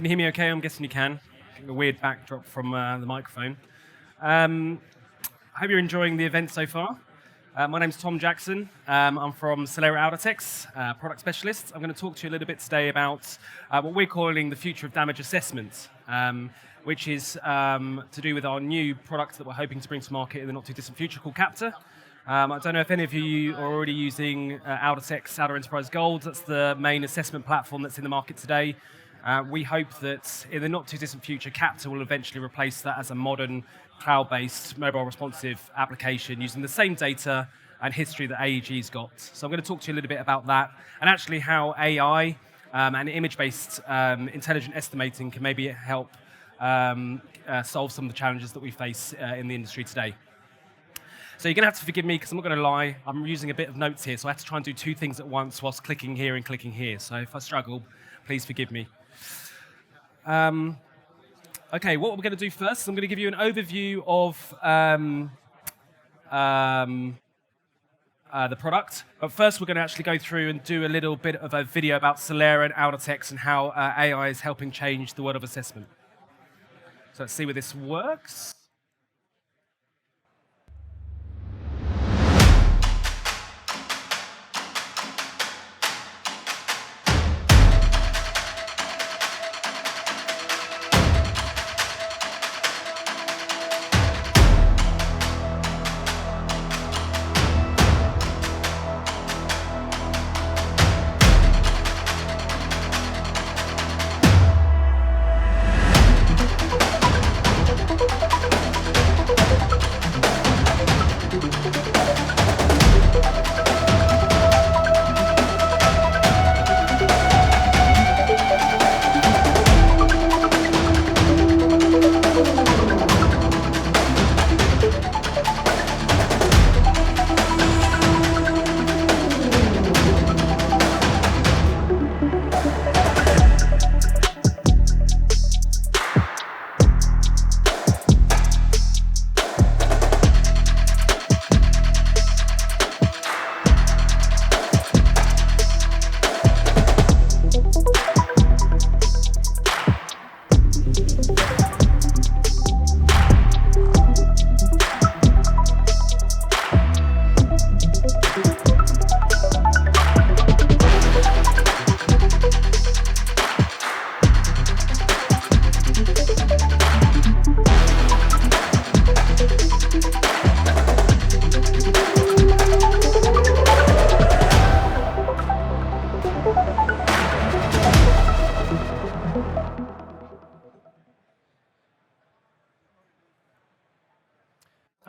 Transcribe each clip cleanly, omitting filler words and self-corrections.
Can you hear me okay? I'm guessing you can. A weird backdrop from the microphone. I hope you're enjoying the event so far. My name's Tom Jackson. I'm from Solera Outertex, product specialist. I'm going to talk to you a little bit today about what we're calling the future of damage assessment, which is to do with our new product that we're hoping to bring to market in the not too distant future called Qapter. I don't know if any of you are already using Outertex, Outer Enterprise Gold. That's the main assessment platform that's in the market today. We hope that in the not too distant future, Qapter will eventually replace that as a modern, cloud-based, mobile responsive application using the same data and history that AEG's got. So I'm going to talk to you a little bit about that and actually how AI and image-based intelligent estimating can maybe help solve some of the challenges that we face in the industry today. So you're going to have to forgive me because I'm not going to lie, I'm using a bit of notes here, so I have to try and do two things at once whilst clicking here and clicking here. So if I struggle, please forgive me. Okay, what we're going to do first, I'm going to give you an overview of the product. But first, we're going to actually go through and do a little bit of a video about Solera and Outertex and how AI is helping change the world of assessment. So let's see where this works.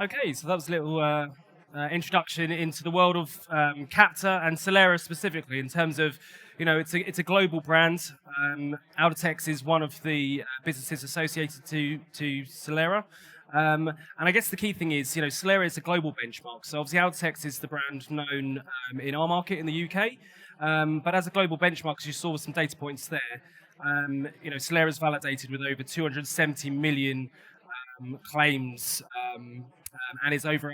Okay, so that was a little introduction into the world of Qapter and Solera specifically in terms of, you know, it's a global brand. Outertex is one of the businesses associated to Solera. And I guess the key thing is, you know, Solera is a global benchmark. So obviously Outertex is the brand known in our market in the UK. But as a global benchmark, as you saw with some data points there, you know, Solera is validated with over 270 million claims and is in over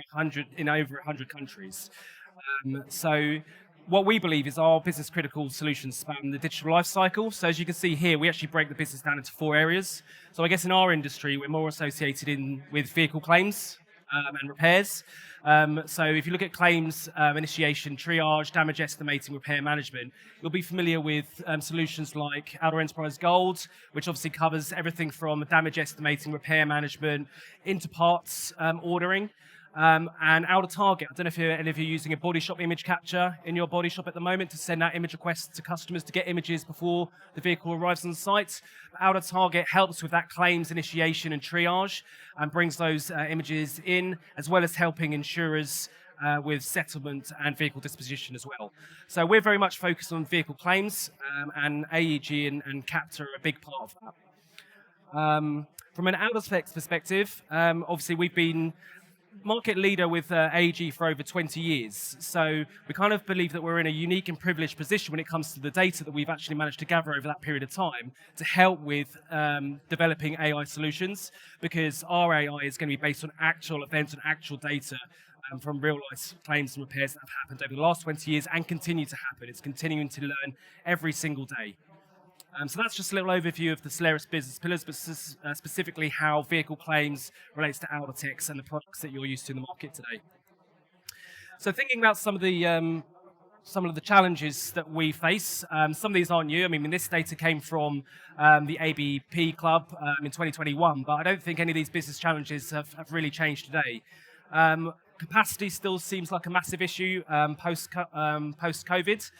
100 countries. So what we believe is our business critical solutions span the digital life cycle. So as you can see here, we actually break the business down into 4 areas. So I guess in our industry, we're more associated with vehicle claims and repairs. So if you look at claims initiation, triage, damage estimating, repair management, you'll be familiar with solutions like Outer Enterprise Gold, which obviously covers everything from damage estimating, repair management, into parts ordering. And Outer Target, I don't know if any of you are using a Bodyshop image capture in your Bodyshop at the moment to send out image requests to customers to get images before the vehicle arrives on site. Outer Target helps with that claims initiation and triage and brings those images in, as well as helping insurers with settlement and vehicle disposition as well. So we're very much focused on vehicle claims, and AEG and Qapter are a big part of that. From an Outertex perspective, obviously we've been market leader with AEG for over 20 years. So we kind of believe that we're in a unique and privileged position when it comes to the data that we've actually managed to gather over that period of time to help with developing AI solutions, because our AI is going to be based on actual events and actual data from real life claims and repairs that have happened over the last 20 years and continue to happen. It's continuing to learn every single day. So that's just a little overview of the Solera business pillars, but specifically how vehicle claims relates to Aldertex and the products that you're used to in the market today. So thinking about some of the challenges that we face, some of these aren't new. I mean, this data came from the ABP Club in 2021, but I don't think any of these business challenges have really changed today. Capacity still seems like a massive issue post-COVID.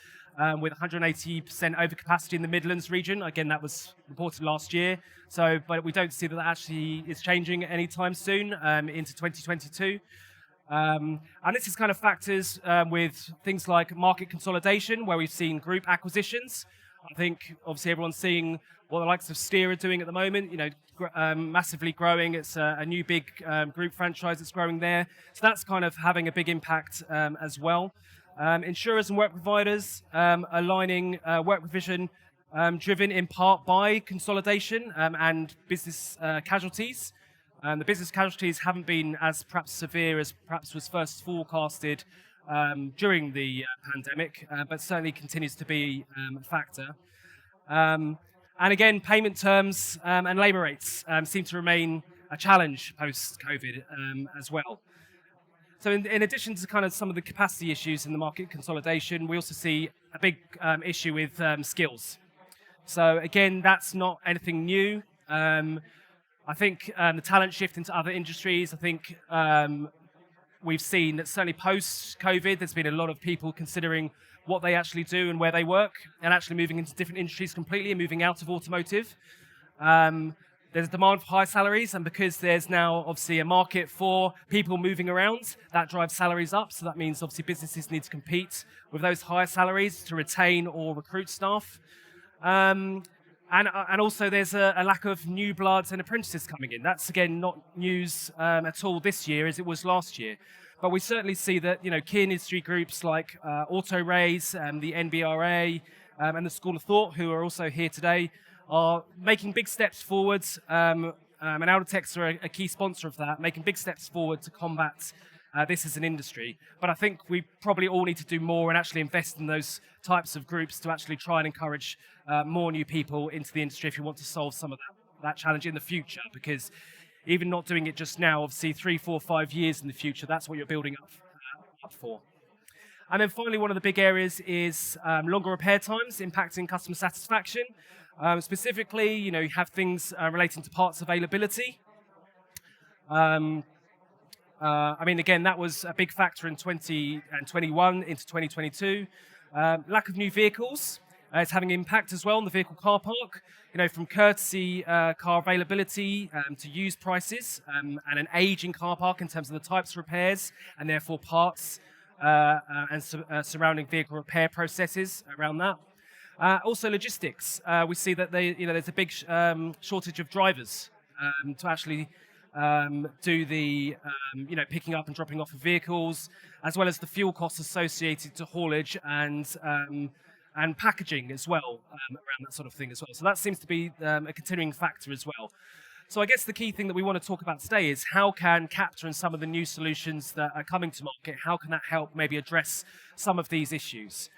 With 180% overcapacity in the Midlands region. Again, that was reported last year. But we don't see that actually is changing anytime soon into 2022. And this is kind of factors with things like market consolidation, where we've seen group acquisitions. I think obviously everyone's seeing what the likes of Steer are doing at the moment. Massively growing. It's a new big group franchise that's growing there. So that's kind of having a big impact as well. Insurers and work providers aligning work provision driven in part by consolidation and business casualties. The business casualties haven't been as perhaps severe as perhaps was first forecasted during the pandemic, but certainly continues to be a factor. And again, payment terms and labour rates seem to remain a challenge post-COVID as well. So in addition to kind of some of the capacity issues in the market consolidation, we also see a big issue with skills. So again, that's not anything new. I think the talent shift into other industries, I think we've seen that certainly post-COVID, there's been a lot of people considering what they actually do and where they work, and actually moving into different industries completely and moving out of automotive. There's a demand for high salaries, and because there's now obviously a market for people moving around, that drives salaries up. So that means obviously businesses need to compete with those higher salaries to retain or recruit staff. And also there's a lack of new bloods and apprentices coming in. That's again not news at all this year as it was last year. But we certainly see that key industry groups like AutoRays and the NBRA and the School of Thought, who are also here today, are making big steps forwards, and Aldertex are a key sponsor of that, making big steps forward to combat this as an industry. But I think we probably all need to do more and actually invest in those types of groups to actually try and encourage more new people into the industry if you want to solve some of that challenge in the future. Because even not doing it just now, obviously 3, 4, 5 years in the future, that's what you're building up for. And then finally, one of the big areas is longer repair times impacting customer satisfaction. Specifically, you have things relating to parts availability. I mean, again, that was a big factor in 2021 into 2022. Lack of new vehicles is having impact as well on the vehicle car park. From courtesy car availability to used prices and an aging car park in terms of the types of repairs and therefore parts and surrounding vehicle repair processes around that. Also logistics. We see that there's a big shortage of drivers to actually do the picking up and dropping off of vehicles, as well as the fuel costs associated to haulage and packaging as well around that sort of thing as well. So that seems to be a continuing factor as well. So I guess the key thing that we want to talk about today is how can Qapter and some of the new solutions that are coming to market, how can that help maybe address some of these issues?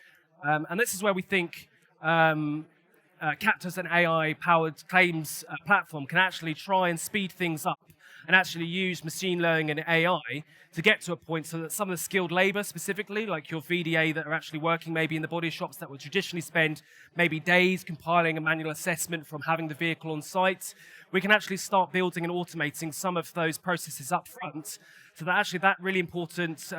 And this is where we think Qapter's an AI-powered claims platform can actually try and speed things up and actually use machine learning and AI to get to a point so that some of the skilled labor specifically, like your VDA that are actually working maybe in the body shops that would traditionally spend maybe days compiling a manual assessment from having the vehicle on site, we can actually start building and automating some of those processes up front so that actually that really important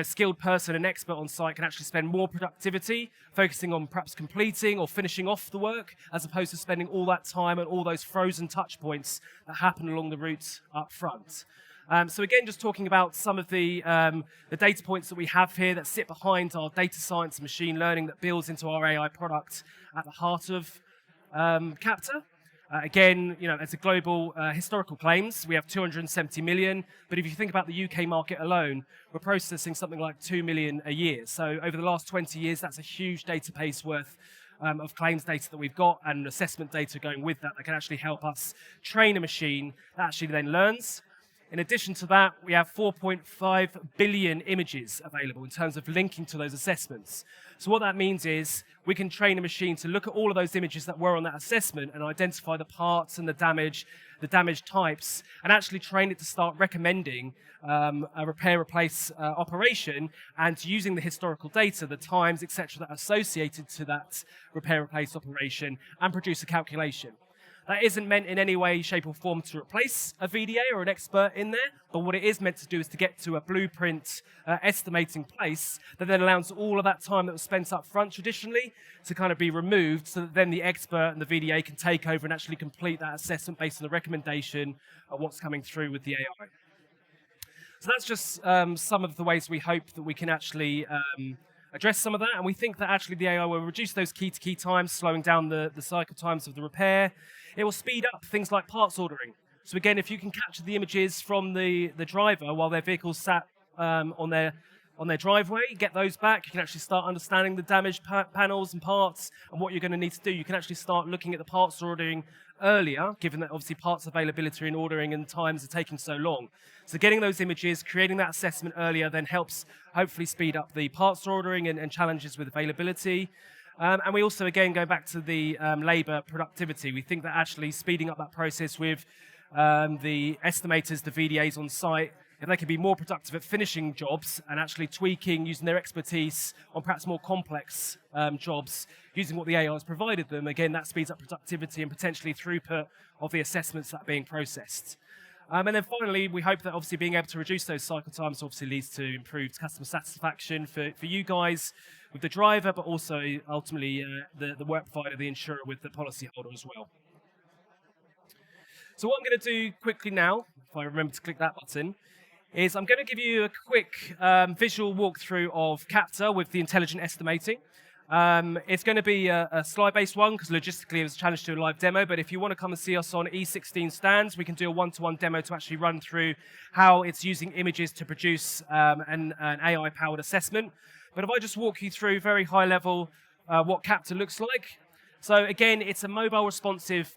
skilled person and expert on site can actually spend more productivity, focusing on perhaps completing or finishing off the work, as opposed to spending all that time and all those frozen touch points that happen along the route up front. So again, just talking about some of the data points that we have here that sit behind our data science and machine learning that builds into our AI product at the heart of Qapter. Again, as a global historical claims, we have 270 million. But if you think about the UK market alone, we're processing something like 2 million a year. So over the last 20 years, that's a huge database worth of claims data that we've got and assessment data going with that can actually help us train a machine that actually then learns. In addition to that, we have 4.5 billion images available in terms of linking to those assessments. So what that means is we can train a machine to look at all of those images that were on that assessment and identify the parts and the damage types, and actually train it to start recommending a repair-replace operation, and using the historical data, the times, etc., that are associated to that repair-replace operation, and produce a calculation. That isn't meant in any way, shape or form to replace a VDA or an expert in there, but what it is meant to do is to get to a blueprint estimating place that then allows all of that time that was spent up front traditionally to kind of be removed, so that then the expert and the VDA can take over and actually complete that assessment based on the recommendation of what's coming through with the AI. So that's just some of the ways we hope that we can actually address some of that, and we think that actually the AI will reduce those key-to-key times, slowing down the cycle times of the repair. It will speed up things like parts ordering. So again, if you can capture the images from the driver while their vehicle's sat on their driveway, get those back, you can actually start understanding the damaged panels and parts and what you're going to need to do. You can actually start looking at the parts ordering earlier, given that obviously parts availability and ordering and times are taking so long. So getting those images, creating that assessment earlier then helps hopefully speed up the parts ordering and challenges with availability. And we also, again, go back to the labour productivity. We think that actually speeding up that process with the estimators, the VDAs on site, if they can be more productive at finishing jobs and actually tweaking, using their expertise on perhaps more complex jobs, using what the AI has provided them, again, that speeds up productivity and potentially throughput of the assessments that are being processed. And then finally, we hope that obviously being able to reduce those cycle times obviously leads to improved customer satisfaction for you guys with the driver, but also ultimately the work provider, the insurer, with the policyholder as well. So what I'm going to do quickly now, if I remember to click that button, is I'm going to give you a quick visual walkthrough of Qapter with the intelligent estimating. It's going to be a slide-based one because logistically it was a challenge to do a live demo, but if you want to come and see us on E16 stands, we can do a one-to-one demo to actually run through how it's using images to produce an AI-powered assessment. But if I just walk you through very high level what Qapter looks like. So again, it's a mobile responsive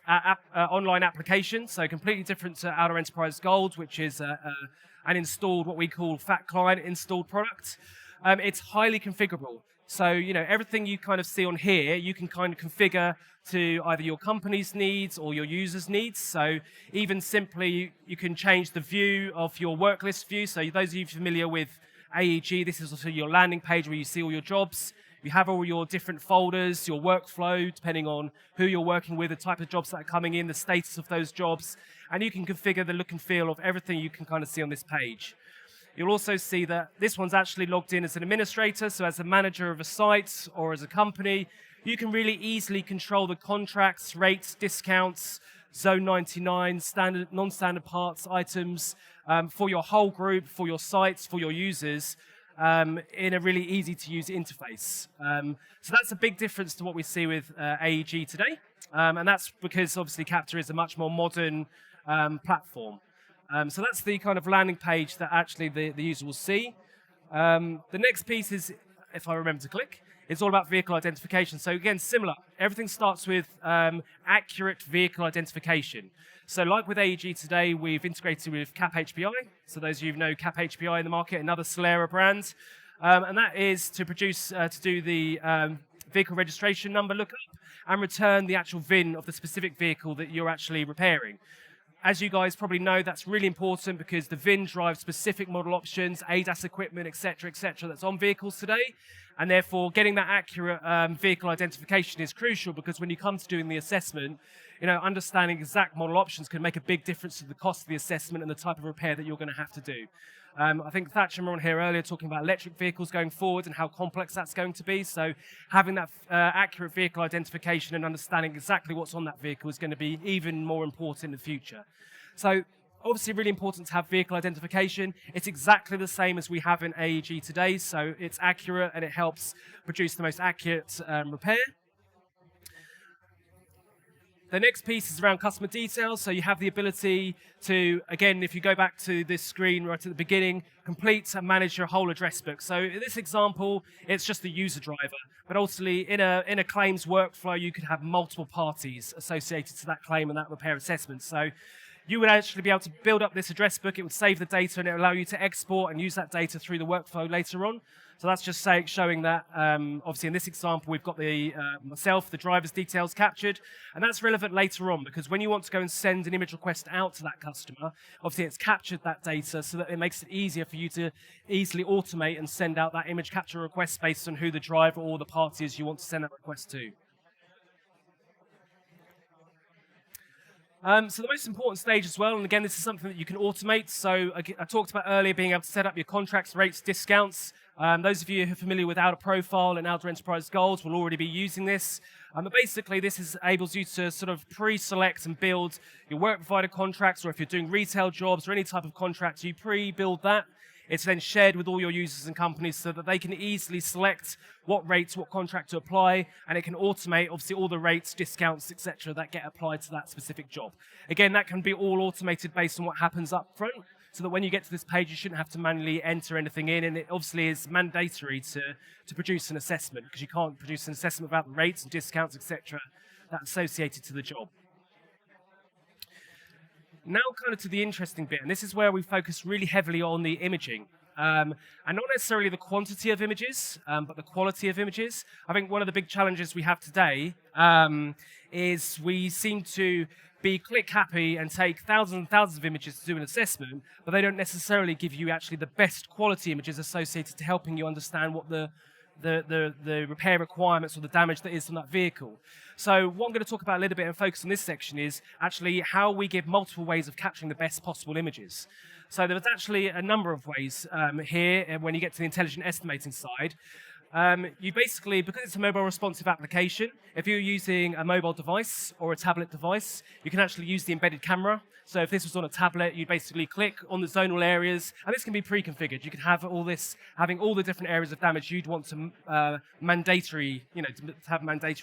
online application, so completely different to Outer Enterprise Gold, which is an installed, what we call fat client installed product. It's highly configurable. So, you know, everything you kind of see on here, you can kind of configure to either your company's needs or your users' needs. So even simply, you can change the view of your work list view. So those of you familiar with AEG, this is also your landing page where you see all your jobs. You have all your different folders, your workflow, depending on who you're working with, the type of jobs that are coming in, the status of those jobs. And you can configure the look and feel of everything you can kind of see on this page. You'll also see that this one's actually logged in as an administrator, so as a manager of a site or as a company, you can really easily control the contracts, rates, discounts, Zone 99, standard, non-standard parts, items for your whole group, for your sites, for your users, in a really easy-to-use interface. So that's a big difference to what we see with AEG today, and that's because obviously Qapter is a much more modern platform. So that's the kind of landing page that actually the user will see. The next piece is, if I remember to click, it's all about vehicle identification. So again, similar. Everything starts with accurate vehicle identification. So like with AEG today, we've integrated with CapHPI. So those of you who know CapHPI in the market, another Solera brand. And that is to produce, to do the vehicle registration number lookup and return the actual VIN of the specific vehicle that you're actually repairing. As you guys probably know, that's really important because the VIN drives specific model options, ADAS equipment, etc., that's on vehicles today. And therefore, getting that accurate vehicle identification is crucial because when you come to doing the assessment, you know, understanding exact model options can make a big difference to the cost of the assessment and the type of repair that you're going to have to do. I think Thatcher were on here earlier talking about electric vehicles going forward and how complex that's going to be. So having that accurate vehicle identification and understanding exactly what's on that vehicle is going to be even more important in the future. So obviously really important to have vehicle identification. It's exactly the same as we have in AEG today. So it's accurate and it helps produce the most accurate repair. The next piece is around customer details. So you have the ability to, again, if you go back to this screen right at the beginning, complete and manage your whole address book. So in this example, it's just the user driver. But ultimately, in a claims workflow, you could have multiple parties associated to that claim and that repair assessment. So you would actually be able to build up this address book. It would save the data and it would allow you to export and use that data through the workflow later on. So that's just showing that, obviously in this example, we've got the myself, the driver's details captured, and that's relevant later on because when you want to go and send an image request out to that customer, obviously it's captured that data so that it makes it easier for you to easily automate and send out that image capture request based on who the driver or the party is you want to send that request to. So the most important stage as well, and again, this is something that you can automate. So I talked about earlier being able to set up your contracts, rates, discounts. Those of you who are familiar with Outer Profile and Outer Enterprise Goals will already be using this. But basically, this enables you to sort of pre-select and build your work provider contracts, or if you're doing retail jobs or any type of contract, you pre-build that. It's then shared with all your users and companies so that they can easily select what rates, what contract to apply, and it can automate, obviously, all the rates, discounts, etc., that get applied to that specific job. Again, that can be all automated based on what happens up front, so that when you get to this page, you shouldn't have to manually enter anything in, and it obviously is mandatory to produce an assessment, because you can't produce an assessment about the rates and discounts, etc., that's associated to the job. Now kind of to the interesting bit, and this is where we focus really heavily on the imaging. And not necessarily the quantity of images, but the quality of images. I think one of the big challenges we have today is we seem to be click happy and take thousands and thousands of images to do an assessment, but they don't necessarily give you actually the best quality images associated to helping you understand what the repair requirements or the damage that is from that vehicle. So what I'm going to talk about a little bit and focus on this section is actually how we give multiple ways of capturing the best possible images. So there's actually a number of ways here when you get to the intelligent estimating side. You basically, because it's a mobile responsive application, if you're using a mobile device or a tablet device, you can actually use the embedded camera. So if this was on a tablet, you basically click on the zonal areas, and this can be pre-configured. You can have all this, having all the different areas of damage you'd want to have mandatory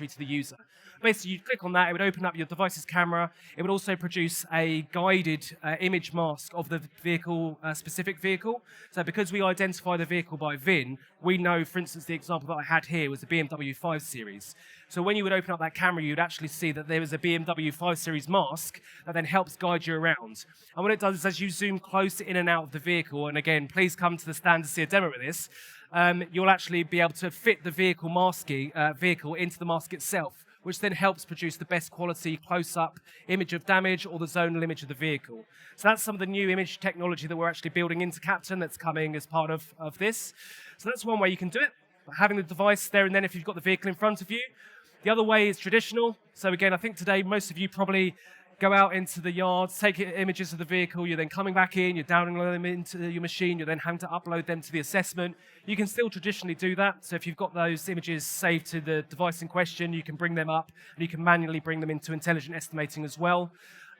to the user. Basically, you'd click on that, it would open up your device's camera. It would also produce a guided image mask of the vehicle, specific vehicle. So because we identify the vehicle by VIN, we know, for instance, the example that I had here was the BMW 5 Series. So when you would open up that camera, you'd actually see that there is a BMW 5 Series mask that then helps guide you around. And what it does is as you zoom close in and out of the vehicle, and again, please come to the stand to see a demo of this, you'll actually be able to fit the vehicle into the mask itself, which then helps produce the best quality close-up image of damage or the zonal image of the vehicle. So that's some of the new image technology that we're actually building into Qapter and that's coming as part of this. So that's one way you can do it, having the device there and then if you've got the vehicle in front of you. The other way is traditional. So again, I think today most of you probably go out into the yards, take images of the vehicle, you're then coming back in, you're downloading them into your machine, you're then having to upload them to the assessment. You can still traditionally do that. So if you've got those images saved to the device in question, you can bring them up and you can manually bring them into intelligent estimating as well.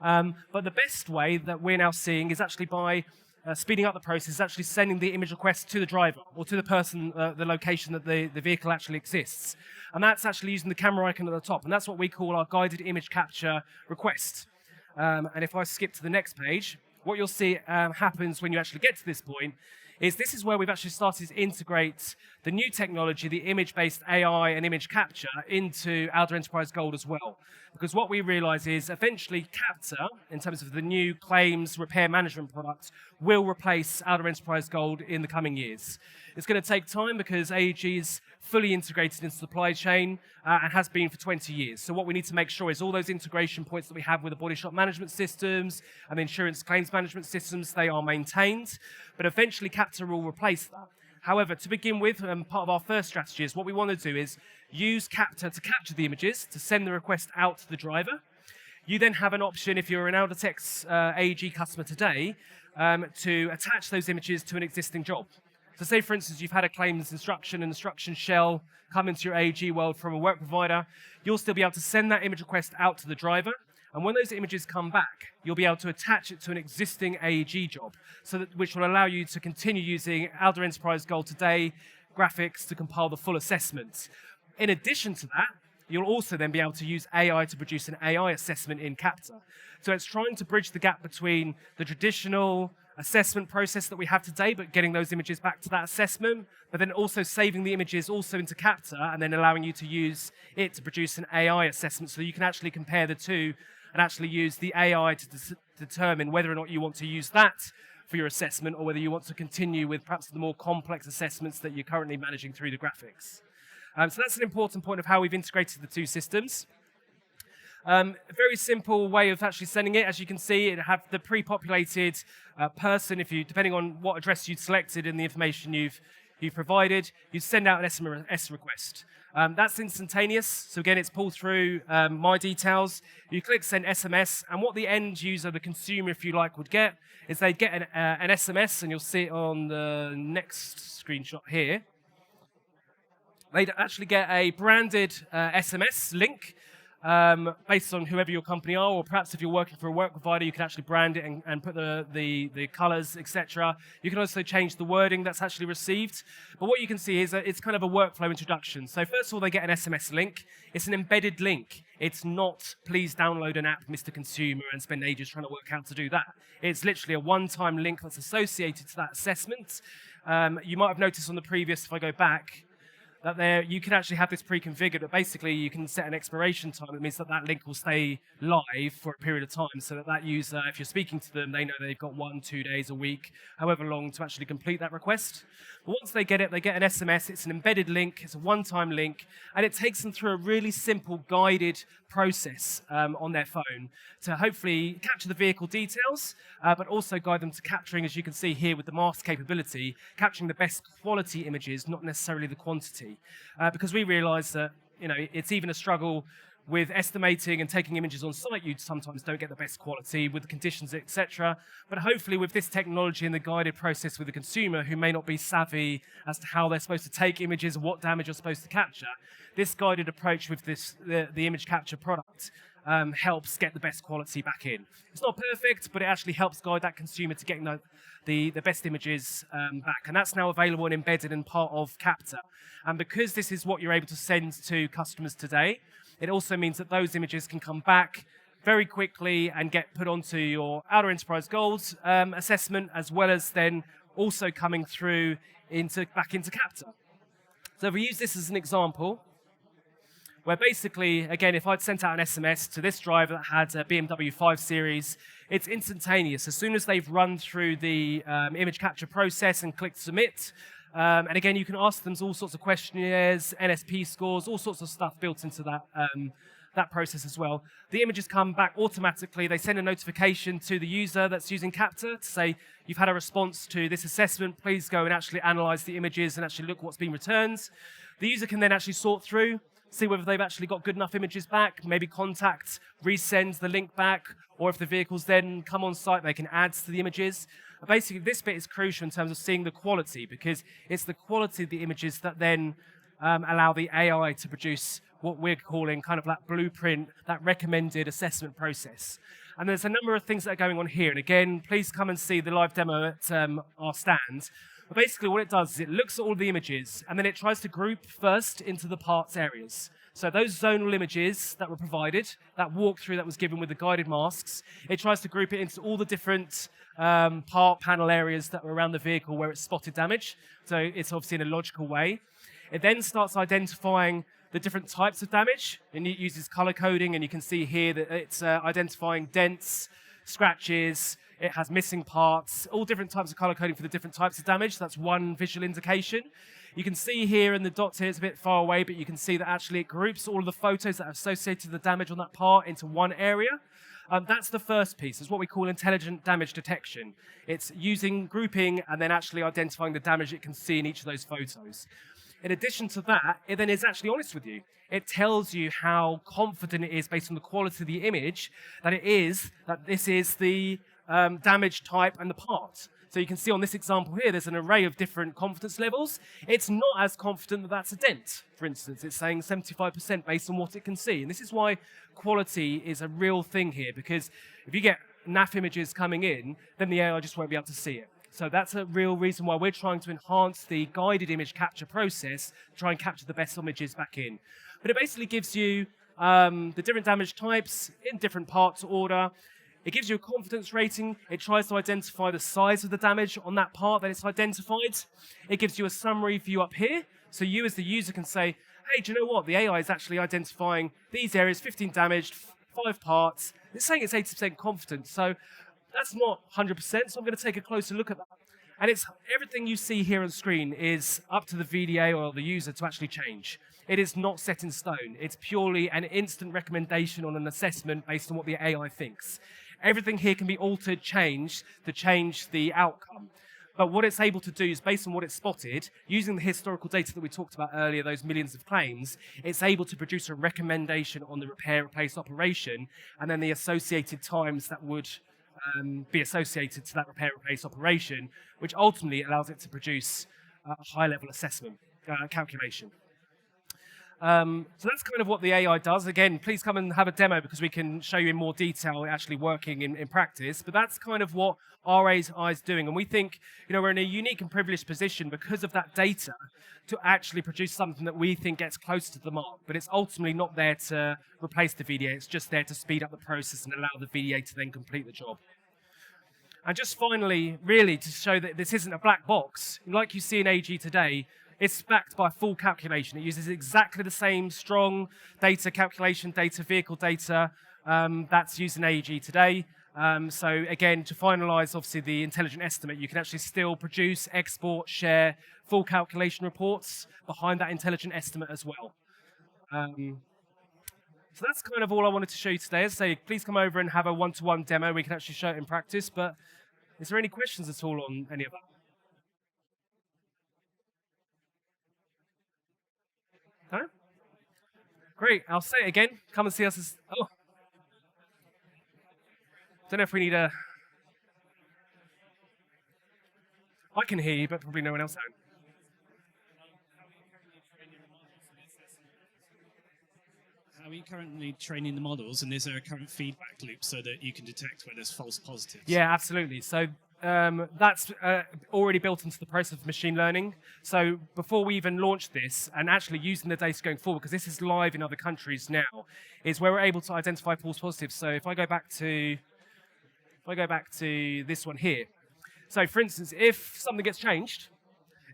But the best way that we're now seeing is actually by speeding up the process, actually sending the image request to the driver or to the person, the location that the vehicle actually exists. And that's actually using the camera icon at the top. And that's what we call our guided image capture request. And if I skip to the next page, what you'll see happens when you actually get to this point is this is where we've actually started to integrate the new technology, the image-based AI and image capture into Outer Enterprise Gold as well. Because what we realize is eventually Qapter, in terms of the new claims repair management product, will replace Outer Enterprise Gold in the coming years. It's going to take time because AEG is fully integrated into the supply chain and has been for 20 years. So what we need to make sure is all those integration points that we have with the Bodyshop management systems and the insurance claims management systems, they are maintained. But eventually Qapter will replace that. However, to begin with, part of our first strategy is what we want to do is use Qapter to capture the images, to send the request out to the driver. You then have an option, if you're an Audatex AEG customer today, to attach those images to an existing job. So say, for instance, you've had a claims instruction shell come into your AEG world from a work provider. You'll still be able to send that image request out to the driver. And when those images come back, you'll be able to attach it to an existing AEG job, which will allow you to continue using Outer Enterprise Gold today graphics to compile the full assessment. In addition to that, you'll also then be able to use AI to produce an AI assessment in Qapter. So it's trying to bridge the gap between the traditional assessment process that we have today, but getting those images back to that assessment, but then also saving the images also into Qapter and then allowing you to use it to produce an AI assessment so you can actually compare the two and actually use the AI determine whether or not you want to use that for your assessment or whether you want to continue with perhaps the more complex assessments that you're currently managing through the graphics. So that's an important point of how we've integrated the two systems. A very simple way of actually sending it. As you can see, it have the pre-populated person. Depending on what address you'd selected in the information you've provided, you send out an SMS request. That's instantaneous. So again, it's pulled through my details. You click send SMS, and what the end user, the consumer, if you like, would get is they'd get an SMS, and you'll see it on the next screenshot here. They'd actually get a branded SMS link based on whoever your company are, or perhaps if you're working for a work provider, you can actually brand it and put the colors, etc. You can also change the wording that's actually received. But what you can see is that it's kind of a workflow introduction. So first of all, they get an SMS link. It's an embedded link. It's not, please download an app, Mr. Consumer, and spend ages trying to work out how to do that. It's literally a one-time link that's associated to that assessment. You might have noticed on the previous, if I go back, that you can actually have this pre-configured, but basically you can set an expiration time. That means that link will stay live for a period of time, so that user, if you're speaking to them, they know they've got 1, 2 days, a week, however long to actually complete that request. But once they get it, they get an SMS. It's an embedded link. It's a one-time link, and it takes them through a really simple guided process on their phone to hopefully capture the vehicle details, but also guide them to capturing, as you can see here with the mask capability, capturing the best quality images, not necessarily the quantity. Because we realize that it's even a struggle with estimating and taking images on site. You sometimes don't get the best quality with the conditions, etc. But hopefully with this technology and the guided process with the consumer who may not be savvy as to how they're supposed to take images and what damage you're supposed to capture, this guided approach with the image capture product helps get the best quality back in. It's not perfect, but it actually helps guide that consumer to getting the best images back. And that's now available and embedded in part of Qapter. And because this is what you're able to send to customers today, it also means that those images can come back very quickly and get put onto your Outer Enterprise Goals assessment, as well as then also coming through back into Qapter. So if we use this as an example, where basically, again, if I'd sent out an SMS to this driver that had a BMW 5 Series, it's instantaneous. As soon as they've run through the image capture process and clicked submit, and again, you can ask them all sorts of questionnaires, NSP scores, all sorts of stuff built into that process as well. The images come back automatically. They send a notification to the user that's using Qapter to say, you've had a response to this assessment. Please go and actually analyze the images and actually look what's been returned. The user can then actually sort through, see whether they've actually got good enough images back, maybe contact, resend the link back, or if the vehicles then come on site, they can add to the images. Basically, this bit is crucial in terms of seeing the quality, because it's the quality of the images that then allow the AI to produce what we're calling kind of that blueprint, that recommended assessment process. And there's a number of things that are going on here. And again, please come and see the live demo at our stand. But basically what it does is it looks at all the images, and then it tries to group first into the parts areas. So those zonal images that were provided, that walkthrough that was given with the guided masks, it tries to group it into all the different part panel areas that were around the vehicle where it spotted damage. So it's obviously in a logical way. It then starts identifying the different types of damage, and it uses color coding, and you can see here that it's identifying dents, scratches, it has missing parts, all different types of color coding for the different types of damage. That's one visual indication. You can see here in the dots here, it's a bit far away, but you can see that actually it groups all of the photos that are associated with the damage on that part into one area. That's the first piece. It's what we call intelligent damage detection. It's using grouping and then actually identifying the damage it can see in each of those photos. In addition to that, it then is actually honest with you. It tells you how confident it is based on the quality of the image that this is the damage type and the part. So you can see on this example here, there's an array of different confidence levels. It's not as confident that that's a dent, for instance. It's saying 75% based on what it can see. And this is why quality is a real thing here, because if you get naff images coming in, then the AI just won't be able to see it. So that's a real reason why we're trying to enhance the guided image capture process to try and capture the best images back in. But it basically gives you the different damage types in different parts order. It gives you a confidence rating. It tries to identify the size of the damage on that part that it's identified. It gives you a summary view up here. So you as the user can say, hey, do you know what? The AI is actually identifying these areas, 15 damaged, 5 parts. It's saying it's 80% confident. So That's not 100%, so I'm going to take a closer look at that. And it's everything you see here on screen is up to the VDA or the user to actually change. It is not set in stone. It's purely an instant recommendation on an assessment based on what the AI thinks. Everything here can be altered, changed to change the outcome. But what it's able to do is, based on what it's spotted, using the historical data that we talked about earlier, those millions of claims, it's able to produce a recommendation on the repair, replace operation, and then the associated times that would be associated to that repair, replace operation, which ultimately allows it to produce a high-level assessment calculation. So that's kind of what the AI does. Again, please come and have a demo because we can show you in more detail actually working in practice. But that's kind of what our AI is doing. And we think, we're in a unique and privileged position because of that data to actually produce something that we think gets close to the mark. But it's ultimately not there to replace the VDA. It's just there to speed up the process and allow the VDA to then complete the job. And just finally, really, to show that this isn't a black box, like you see in AG today, it's backed by full calculation. It uses exactly the same strong data calculation data, vehicle data that's used in AEG today. So again, to finalize, obviously, the intelligent estimate, you can actually still produce, export, share full calculation reports behind that intelligent estimate as well. So that's kind of all I wanted to show you today. As I say, please come over and have a one-to-one demo. We can actually show it in practice. But is there any questions at all on any of that? No? Great. I'll say it again. Come and see us. Oh. Don't know if we need a... I can hear you, but probably no one else can. How are you currently training the models, and is there a current feedback loop so that you can detect where there's false positives? Yeah, absolutely. So that's already built into the process of machine learning. So before we even launched this, and actually using the data going forward, because this is live in other countries now, is where we're able to identify false positives. So if I go back to this one here. So for instance, if something gets changed,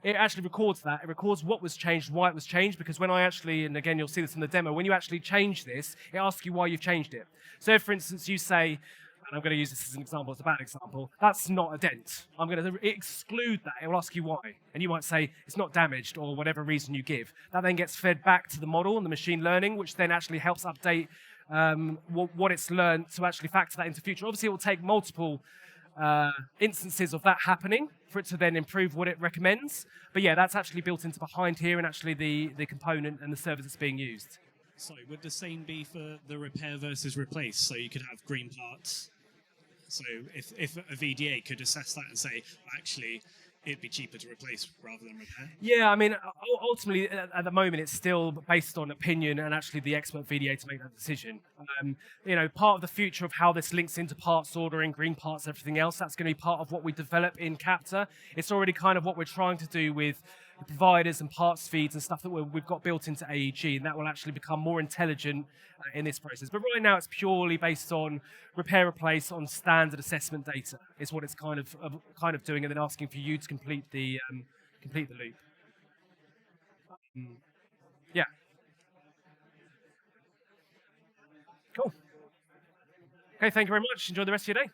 it actually records that. It records what was changed, why it was changed, because when I actually, and again, you'll see this in the demo, when you actually change this, it asks you why you've changed it. So if, for instance, you say, and I'm going to use this as an example, it's a bad example, that's not a dent. I'm going to exclude that. It will ask you why. And you might say, it's not damaged, or whatever reason you give. That then gets fed back to the model and the machine learning, which then actually helps update what it's learned to actually factor that into future. Obviously, it will take multiple instances of that happening for it to then improve what it recommends. But yeah, that's actually built into behind here and actually the component and the service that's being used. So would the same be for the repair versus replace? So you could have green parts. So if a VDA could assess that and say, actually, it'd be cheaper to replace rather than repair? Yeah, I mean, ultimately, at the moment, it's still based on opinion and actually the expert VDA to make that decision. Part of the future of how this links into parts ordering, green parts, everything else, that's going to be part of what we develop in Qapter. It's already kind of what we're trying to do with providers and parts feeds and stuff that we've got built into AEG, and that will actually become more intelligent in this process. But right now, it's purely based on repair, replace on standard assessment data. Is what it's kind of doing, and then asking for you to complete the loop. Yeah. Cool. Okay, thank you very much. Enjoy the rest of your day.